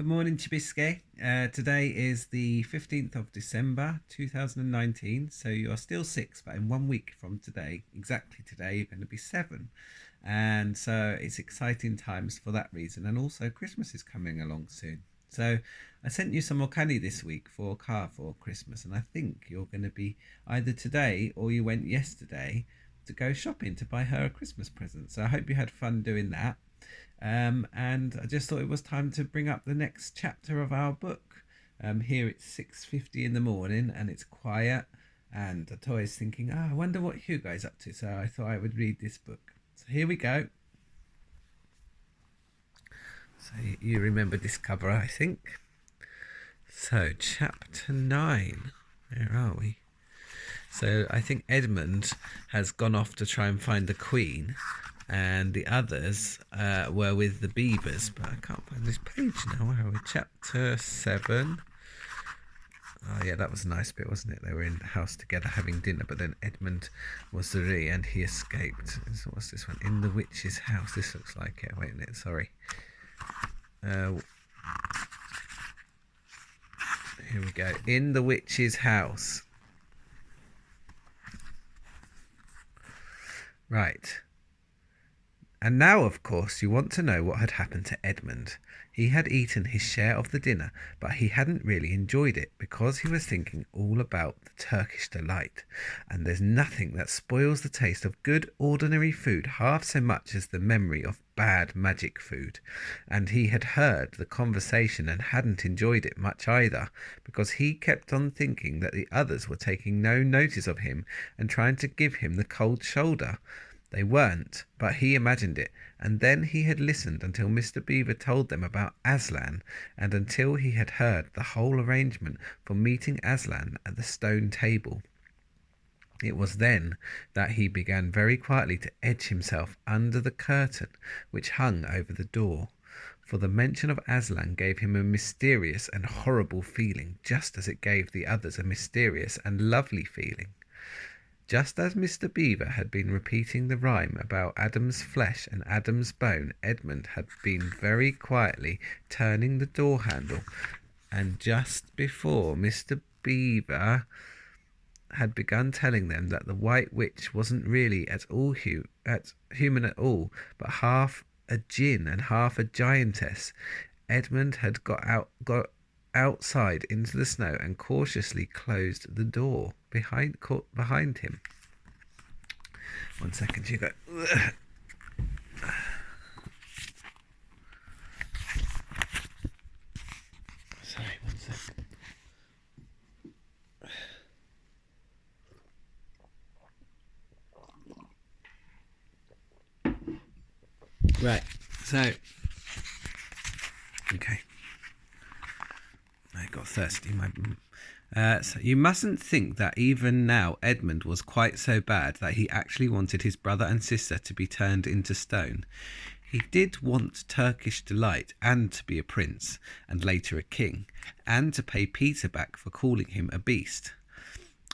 Good morning, Chibisque. Today is the 15th of December 2019, so you are still six, but in 1 week from today, exactly today, you're going to be seven. And so it's exciting times for that reason, and also Christmas is coming along soon. So I sent you some Okani this week for a car for Christmas, and I think you're going to be either today or you went yesterday to go shopping to buy her a Christmas present. So I hope you had fun doing that. And I just thought it was time to bring up the next chapter of our book. Here it's 6:50 in the morning and it's quiet, and Atoya's thinking, I wonder what Hugo's up to. So I thought I would read this book. So here we go. So you remember this cover, I think. So chapter 9. Where are we? So I think Edmund has gone off to try and find the Queen, and the others were with the beavers, but I can't find this page now. Where are we? Chapter 7. Oh yeah, that was a nice bit, wasn't it? They were in the house together having dinner, but then Edmund was the re and he escaped. So what's this one? In the witch's house. This looks like it. Wait a minute, sorry. Here we go. In the witch's house. Right. And now, of course, you want to know what had happened to Edmund. He had eaten his share of the dinner, but he hadn't really enjoyed it because he was thinking all about the Turkish delight. And there's nothing that spoils the taste of good ordinary food half so much as the memory of bad magic food. And he had heard the conversation and hadn't enjoyed it much either, because he kept on thinking that the others were taking no notice of him and trying to give him the cold shoulder. They weren't, but he imagined it, and then he had listened until Mr. Beaver told them about Aslan, and until he had heard the whole arrangement for meeting Aslan at the stone table. It was then that he began very quietly to edge himself under the curtain which hung over the door, for the mention of Aslan gave him a mysterious and horrible feeling, just as it gave the others a mysterious and lovely feeling. Just as Mr. Beaver had been repeating the rhyme about Adam's flesh and Adam's bone, Edmund had been very quietly turning the door handle, and just before Mr. Beaver had begun telling them that the White Witch wasn't really at human at all, but half a djinn and half a giantess, Edmund had got outside into the snow and cautiously closed the door behind him. 1 second, you go. Sorry, 1 second. Right, so okay. I got thirsty. So you mustn't think that even now Edmund was quite so bad that he actually wanted his brother and sister to be turned into stone. He did want Turkish delight and to be a prince and later a king, and to pay Peter back for calling him a beast.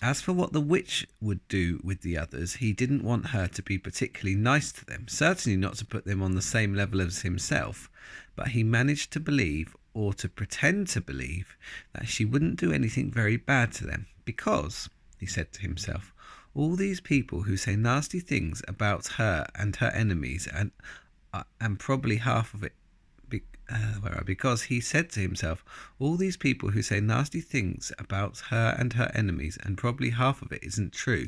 As for what the witch would do with the others, he didn't want her to be particularly nice to them, certainly not to put them on the same level as himself, but he managed to believe, or to pretend to believe, that she wouldn't do anything very bad to them, because, he said to himself, all these people who say nasty things about her and her enemies, and probably half of it, because he said to himself, all these people who say nasty things about her and her enemies, and probably half of it isn't true.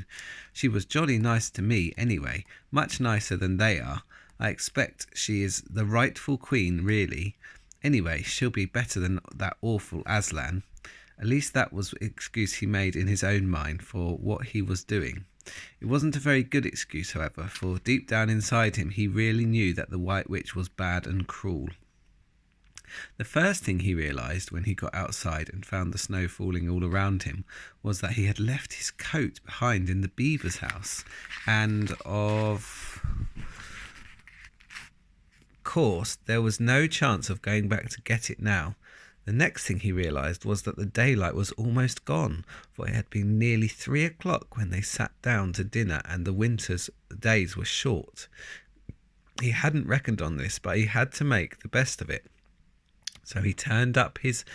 She was jolly nice to me anyway, much nicer than they are. I expect she is the rightful queen, really. Anyway, she'll be better than that awful Aslan. At least that was the excuse he made in his own mind for what he was doing. It wasn't a very good excuse, however, for deep down inside him he really knew that the White Witch was bad and cruel. The first thing he realised when he got outside and found the snow falling all around him was that he had left his coat behind in the beaver's house, and of course there was no chance of going back to get it now. The next thing he realised was that the daylight was almost gone, for it had been nearly 3 o'clock when they sat down to dinner, and the winter's days were short. He hadn't reckoned on this, but he had to make the best of it. So he turned up his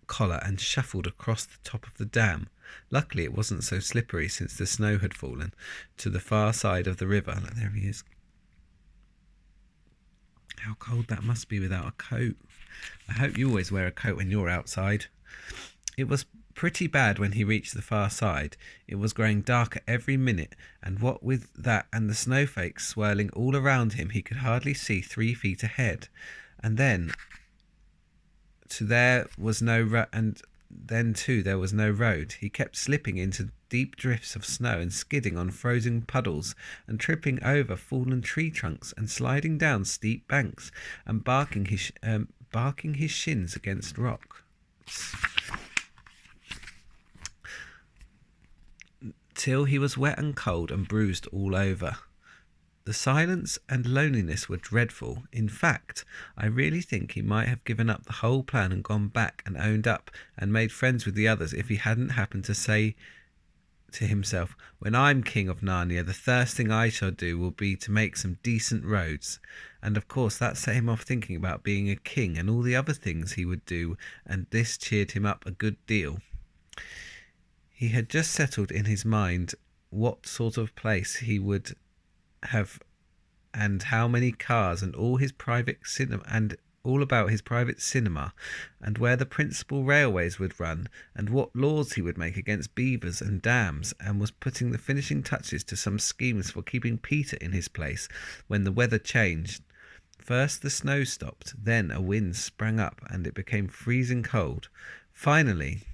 collar and shuffled across the top of the dam. Luckily it wasn't so slippery since the snow had fallen to the far side of the river. There he is. How cold that must be without a coat. I hope you always wear a coat when you're outside. It was pretty bad when he reached the far side. It was growing darker every minute, and what with that and the snowflakes swirling all around him, he could hardly see 3 feet ahead. And then there was no road. He kept slipping into deep drifts of snow and skidding on frozen puddles and tripping over fallen tree trunks and sliding down steep banks and barking his shins against rocks. Till he was wet and cold and bruised all over. The silence and loneliness were dreadful. In fact, I really think he might have given up the whole plan and gone back and owned up and made friends with the others if he hadn't happened to say to himself, "When I'm king of Narnia, the first thing I shall do will be to make some decent roads." And of course that set him off thinking about being a king and all the other things he would do, and this cheered him up a good deal. He had just settled in his mind what sort of place he would have and how many cars and all about his private cinema and where the principal railways would run and what laws he would make against beavers and dams, and was putting the finishing touches to some schemes for keeping Peter in his place when the weather changed. First the snow stopped, then a wind sprang up and it became freezing cold. Finally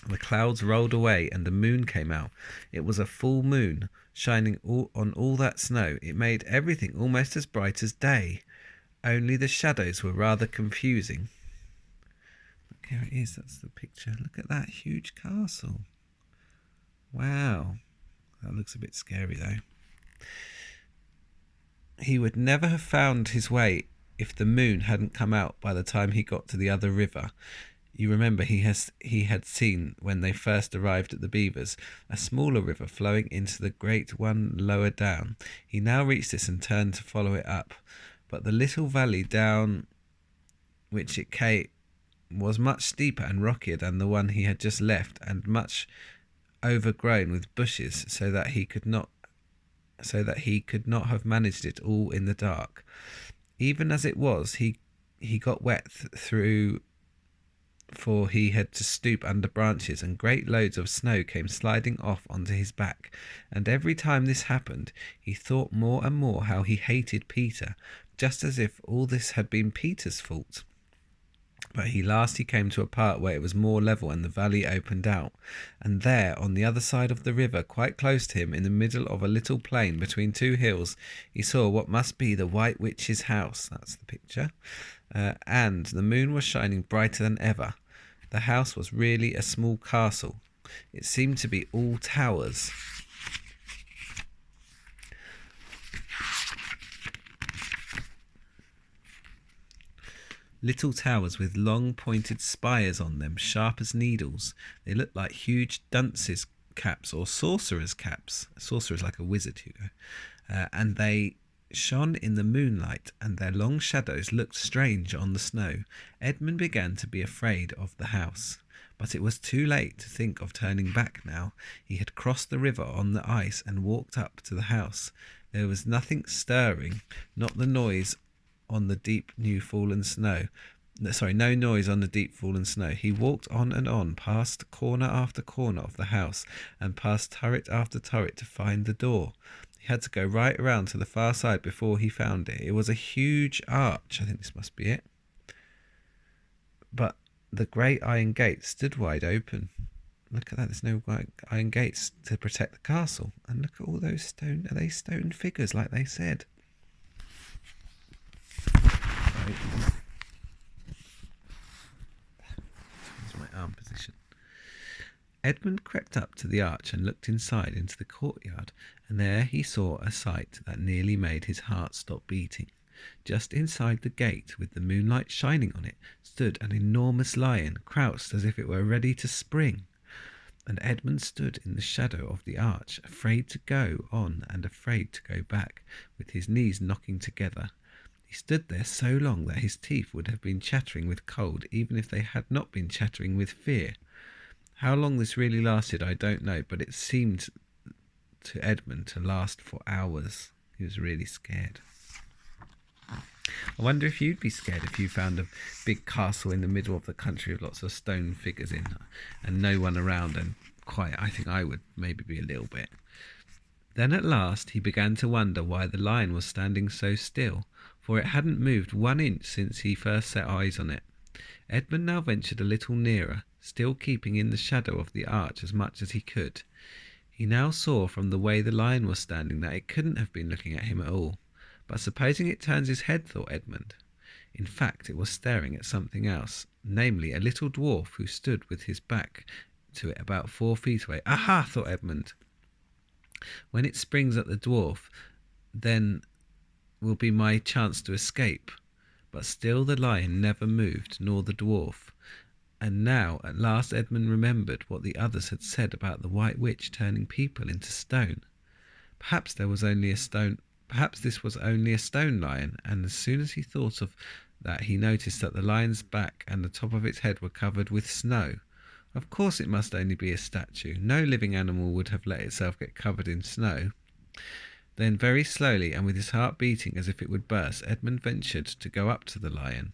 the clouds rolled away and the moon came out. It was a full moon, shining on all that snow. It made everything almost as bright as day, only the shadows were rather confusing. Look, here it is, that's the picture. Look at that huge castle. Wow, that looks a bit scary though. He would never have found his way if the moon hadn't come out by the time he got to the other river. You remember he had seen, when they first arrived at the beavers, a smaller river flowing into the great one lower down. He now reached this and turned to follow it up, but the little valley down which it came was much steeper and rockier than the one he had just left, and much overgrown with bushes, so that he could not have managed it all in the dark. Even as it was, he got wet through, for he had to stoop under branches, and great loads of snow came sliding off onto his back. And every time this happened, he thought more and more how he hated Peter, just as if all this had been Peter's fault. But he came to a part where it was more level and the valley opened out, and there, on the other side of the river, quite close to him, in the middle of a little plain between 2 hills, he saw what must be the White Witch's house. That's the picture. And the moon was shining brighter than ever. The house was really a small castle. It seemed to be all towers. Little towers with long pointed spires on them, sharp as needles. They looked like huge dunces' caps or sorcerers' caps. A sorcerer is like a wizard, Hugo. And they shone in the moonlight, and their long shadows looked strange on the snow. Edmund began to be afraid of the house, but it was too late to think of turning back now. He had crossed the river on the ice and walked up to the house. There was nothing stirring, not the noise on the deep fallen snow. No noise on the deep fallen snow. He walked on and on, past corner after corner of the house, and past turret after turret to find the door. He had to go right around to the far side before he found it. It was a huge arch. I think this must be it. But the great iron gate stood wide open. Look at that. There's no iron gates to protect the castle. And look at all those stone. Are they stone figures like they said? Right. Change my arm position. Edmund crept up to the arch and looked inside into the courtyard, and there he saw a sight that nearly made his heart stop beating. Just inside the gate, with the moonlight shining on it, stood an enormous lion, crouched as if it were ready to spring. And Edmund stood in the shadow of the arch, afraid to go on and afraid to go back, with his knees knocking together. He stood there so long that his teeth would have been chattering with cold, even if they had not been chattering with fear. How long this really lasted, I don't know, but it seemed to Edmund to last for hours. He was really scared. I wonder if you'd be scared if you found a big castle in the middle of the country with lots of stone figures in and no one around, and I think I would maybe be a little bit. Then at last he began to wonder why the lion was standing so still, for it hadn't moved 1 inch since he first set eyes on it. Edmund now ventured a little nearer, still keeping in the shadow of the arch as much as he could. He now saw from the way the lion was standing that it couldn't have been looking at him at all. But supposing it turns his head, thought Edmund. In fact, it was staring at something else, namely a little dwarf who stood with his back to it about 4 feet away. Aha, thought Edmund. When it springs at the dwarf, then will be my chance to escape. But still the lion never moved, nor the dwarf. And now at last Edmund remembered what the others had said about the White Witch turning people into stone. Perhaps this was only a stone lion, and as soon as he thought of that he noticed that the lion's back and the top of its head were covered with snow. Of course it must only be a statue. No living animal would have let itself get covered in snow. Then very slowly, and with his heart beating as if it would burst, Edmund ventured to go up to the lion.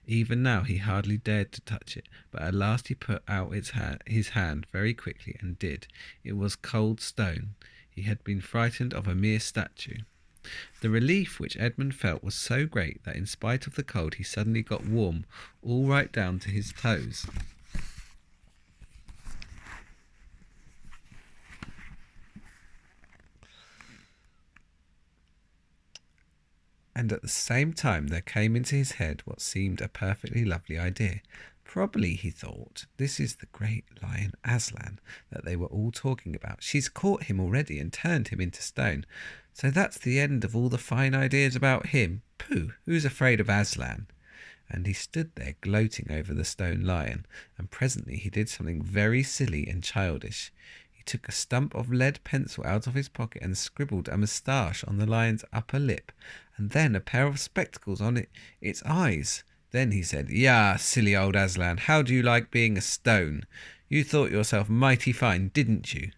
Even now he hardly dared to touch it, but at last he put out his hand very quickly and did. It was cold stone. He had been frightened of a mere statue. The relief which Edmund felt was so great that in spite of the cold he suddenly got warm all right down to his toes. And at the same time there came into his head what seemed a perfectly lovely idea. Probably, he thought, this is the great lion Aslan that they were all talking about. She's caught him already and turned him into stone. So that's the end of all the fine ideas about him. Pooh, who's afraid of Aslan? And he stood there gloating over the stone lion, and presently he did something very silly and childish. He took a stump of lead pencil out of his pocket and scribbled a moustache on the lion's upper lip, and then a pair of spectacles on its eyes. Then he said, "Yah, silly old Aslan, how do you like being a stone? You thought yourself mighty fine, didn't you?"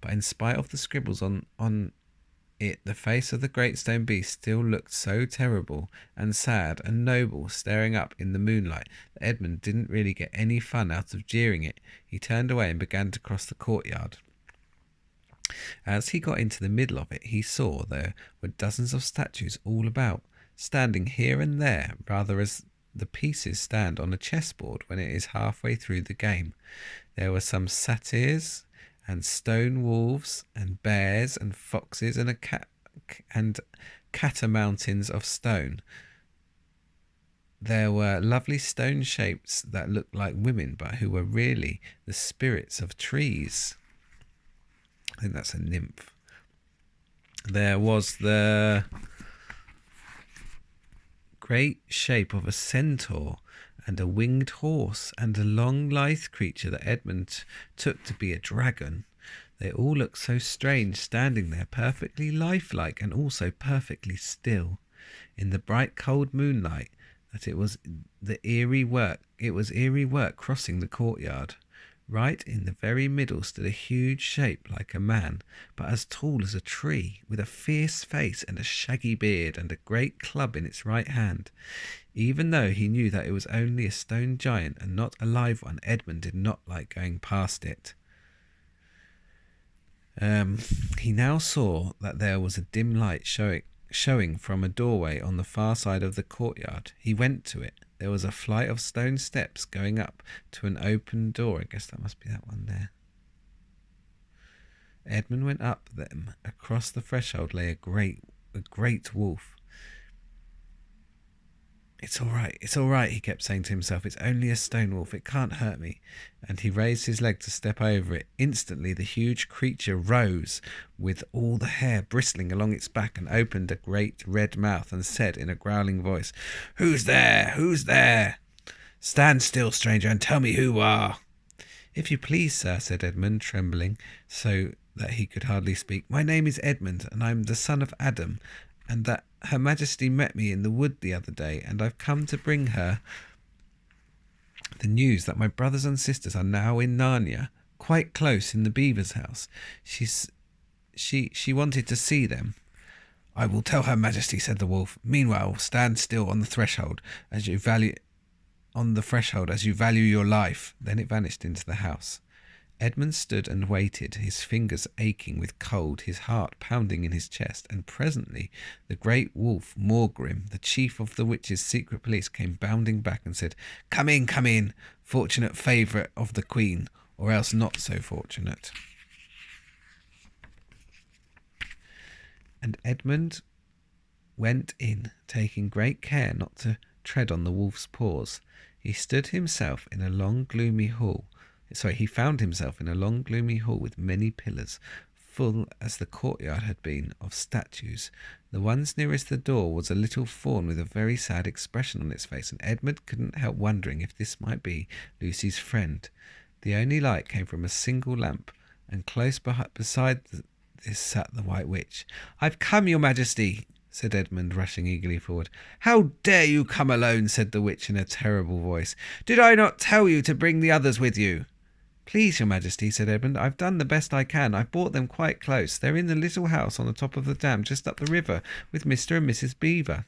But in spite of the scribbles on it, the face of the great stone beast still looked so terrible and sad and noble, staring up in the moonlight, that Edmund didn't really get any fun out of jeering it. He turned away and began to cross the courtyard. As he got into the middle of it, he saw there were dozens of statues all about, standing here and there, rather as the pieces stand on a chessboard when it is halfway through the game. There were some satyrs and stone wolves and bears and foxes and catamountains of stone. There were lovely stone shapes that looked like women, but who were really the spirits of trees. I think that's a nymph. There was the great shape of a centaur and a winged horse and a long lithe creature that Edmund took to be a dragon. They all looked so strange, standing there perfectly lifelike and also perfectly still in the bright cold moonlight, that it was eerie work crossing the courtyard. Right in the very middle stood a huge shape like a man, but as tall as a tree, with a fierce face and a shaggy beard and a great club in its right hand. Even though he knew that it was only a stone giant and not a live one, Edmund did not like going past it. He now saw that there was a dim light showing from a doorway on the far side of the courtyard. He went to it. There was a flight of stone steps going up to an open door. I guess that must be that one there. Edmund went up them. Across the threshold lay a great wolf. It's all right, he kept saying to himself. It's only a stone wolf. It can't hurt me. And he raised his leg to step over it. Instantly the huge creature rose with all the hair bristling along its back and opened a great red mouth and said in a growling voice, "Who's there? Who's there? Stand still, stranger, and tell me who you are." "If you please, sir," said Edmund, trembling so that he could hardly speak. "My name is Edmund, and I'm the son of Adam, and that Her Majesty met me in the wood the other day, and I've come to bring her the news that my brothers and sisters are now in Narnia, quite close in the beaver's house. She wanted to see them." "I will tell Her Majesty," said the wolf. "Meanwhile, stand still on the threshold as you value your life." Then it vanished into the house. Edmund stood and waited, his fingers aching with cold, his heart pounding in his chest, and presently the great wolf, Morgrim, the chief of the witches' secret police, came bounding back and said, come in, fortunate favourite of the Queen, or else not so fortunate." And Edmund went in, taking great care not to tread on the wolf's paws. He found himself in a long gloomy hall with many pillars, full as the courtyard had been of statues. The ones nearest the door was a little fawn with a very sad expression on its face, and Edmund couldn't help wondering if this might be Lucy's friend. The only light came from a single lamp, and close beside this sat the White Witch. "I've come, Your Majesty," said Edmund, rushing eagerly forward. "How dare you come alone?" said the witch in a terrible voice. "Did I not tell you to bring the others with you?" "Please, Your Majesty," said Edmund, "I've done the best I can. I've brought them quite close. They're in the little house on the top of the dam, just up the river, with Mr. and Mrs. Beaver."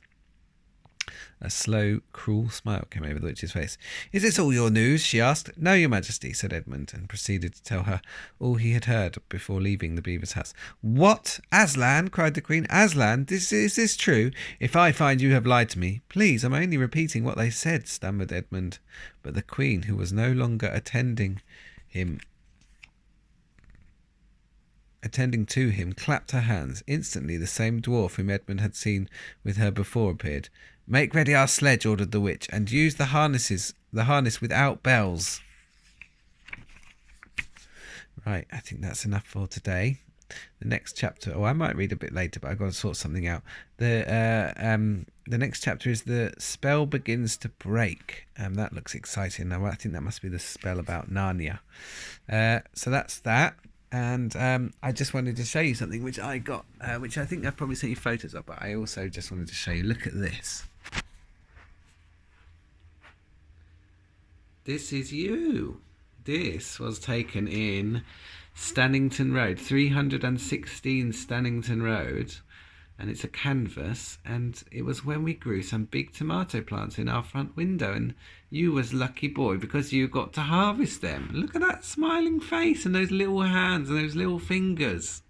A slow, cruel smile came over the witch's face. "Is this all your news?" she asked. "No, Your Majesty," said Edmund, and proceeded to tell her all he had heard before leaving the beaver's house. "What? Aslan?" cried the Queen. "Aslan? Is this true? If I find you have lied to me—" "Please, I'm only repeating what they said," stammered Edmund. But the Queen, who was no longer attending to him, clapped her hands. Instantly the same dwarf whom Edmund had seen with her before appeared. "Make ready our sledge," ordered the witch, "and use the harness without bells." Right, I think that's enough for today. The next chapter, I might read a bit later, but I've got to sort something out. The next chapter is "The Spell Begins to Break." That looks exciting. Now, I think that must be the spell about Narnia. So that's that. And I just wanted to show you something which I got, which I think I've probably sent you photos of, but I also just wanted to show you. Look at this. This is you. This was taken in Stannington Road, 316 Stannington Road, and it's a canvas, and it was when we grew some big tomato plants in our front window, and you was lucky boy because you got to harvest them. Look at that smiling face and those little hands and those little fingers.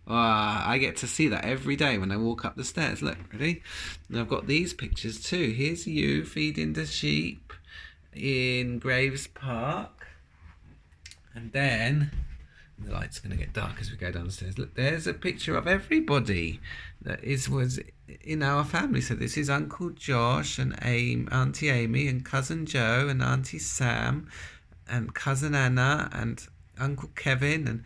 I get to see that every day when I walk up the stairs. Look, ready? And I've got these pictures too. Here's you feeding the sheep in Graves Park, and then the light's going to get dark as we go downstairs. Look, there's a picture of everybody that was in our family. So this is Uncle Josh and Auntie Amy and Cousin Joe and Auntie Sam and Cousin Anna and Uncle Kevin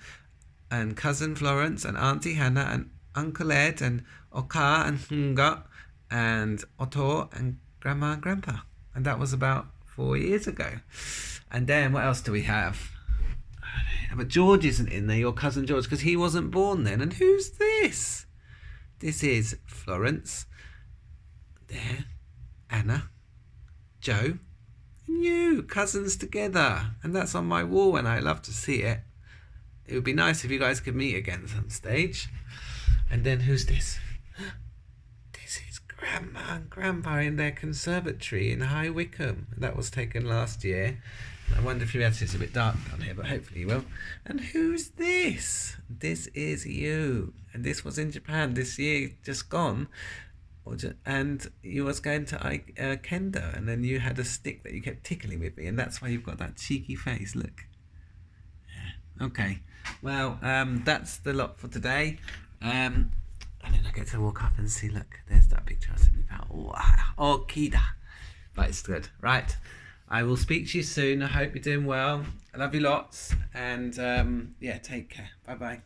and Cousin Florence and Auntie Hannah and Uncle Ed and Oka and Hunga and Otto and Grandma and Grandpa. And that was about 4 years ago. And then what else do we have? But George isn't in there, your cousin George, because he wasn't born then. And who's this? This is Florence, there, Anna, Joe, and you, cousins together. And that's on my wall, and I love to see it. It would be nice if you guys could meet again at some stage. And then who's this? This is Grandma and Grandpa in their conservatory in High Wycombe. That was taken last year. I wonder if you had to. It's a bit dark down here, but hopefully you will. And who's this? This is you. And this was in Japan this year, just gone. And you was going to kendo, and then you had a stick that you kept tickling with me, and that's why you've got that cheeky face. Look. Yeah. Okay. Well, that's the lot for today. And then I get to walk up and see. Look, there's that picture I was thinking about. Oh, Kida. But it's good. Right. I will speak to you soon. I hope you're doing well. I love you lots. And yeah, take care. Bye-bye.